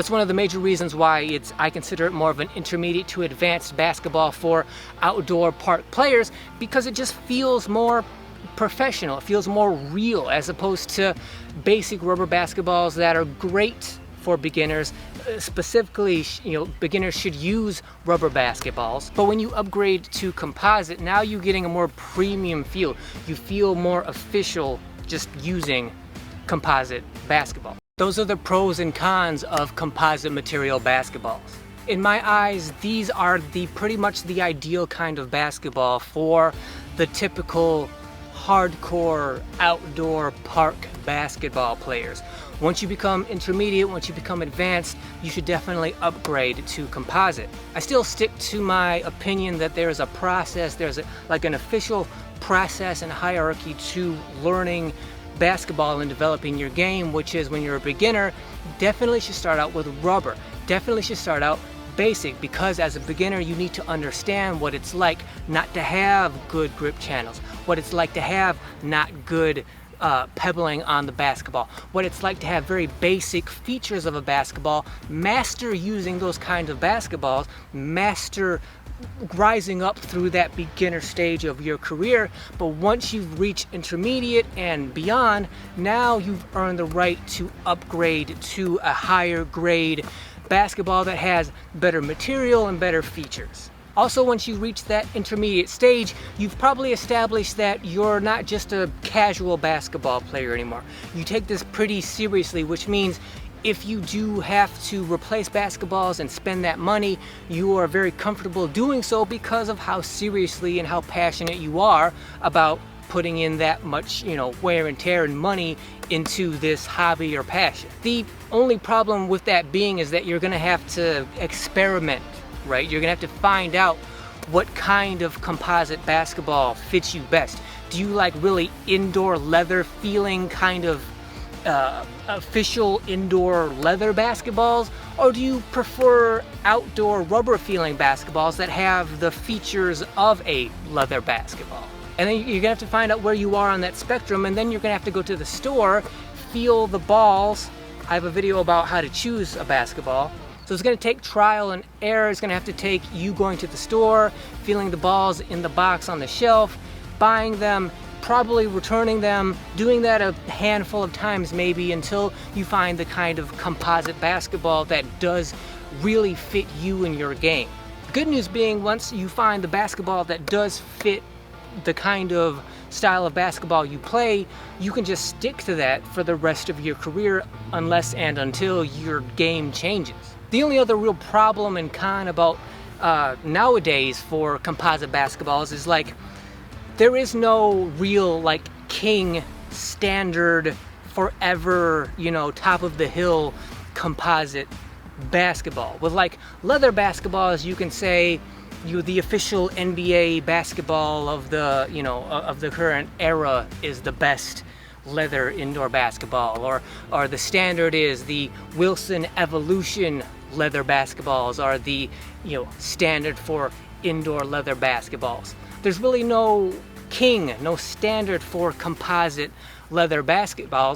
That's one of the major reasons why I consider it more of an intermediate to advanced basketball for outdoor park players, because it just feels more professional. It feels more real as opposed to basic rubber basketballs that are great for beginners. Specifically, beginners should use rubber basketballs. But when you upgrade to composite, now you're getting a more premium feel. You feel more official just using composite basketball. Those are the pros and cons of composite material basketballs. In my eyes, these are pretty much the ideal kind of basketball for the typical hardcore outdoor park basketball players. Once you become intermediate, once you become advanced, you should definitely upgrade to composite. I still stick to my opinion that there's a process, there's like an official process and hierarchy to learning basketball and developing your game, which is when you're a beginner, definitely should start out with rubber. Definitely should start out basic, because as a beginner you need to understand what it's like not to have good grip channels, what it's like to have not good pebbling on the basketball, what it's like to have very basic features of a basketball, master using those kinds of basketballs, master rising up through that beginner stage of your career. But once you've reached intermediate and beyond, now you've earned the right to upgrade to a higher grade basketball that has better material and better features. Also, once you reach that intermediate stage, you've probably established that you're not just a casual basketball player anymore. You take this pretty seriously, which means if you do have to replace basketballs and spend that money, you are very comfortable doing so because of how seriously and how passionate you are about putting in that much, wear and tear and money into this hobby or passion. The only problem with that being is that you're gonna have to experiment, right? You're gonna have to find out what kind of composite basketball fits you best. Do you like really indoor leather feeling kind of official indoor leather basketballs, or do you prefer outdoor rubber feeling basketballs that have the features of a leather basketball? And then you're gonna have to find out where you are on that spectrum, and then you're gonna have to go to the store, feel the balls. I have a video about how to choose a basketball. So it's gonna take trial and error. It's gonna have to take you going to the store, feeling the balls in the box on the shelf, buying them, probably returning them, doing that a handful of times maybe until you find the kind of composite basketball that does really fit you and your game. The good news being, once you find the basketball that does fit the kind of style of basketball you play, you can just stick to that for the rest of your career unless and until your game changes. The only other real problem and con about nowadays for composite basketballs is there is no real king standard forever, top of the hill composite basketball. With leather basketballs, you can say the official NBA basketball of the of the current era is the best leather indoor basketball, or the standard is the Wilson Evolution leather basketballs are the standard for indoor leather basketballs. There's really no king, no standard for composite leather basketballs,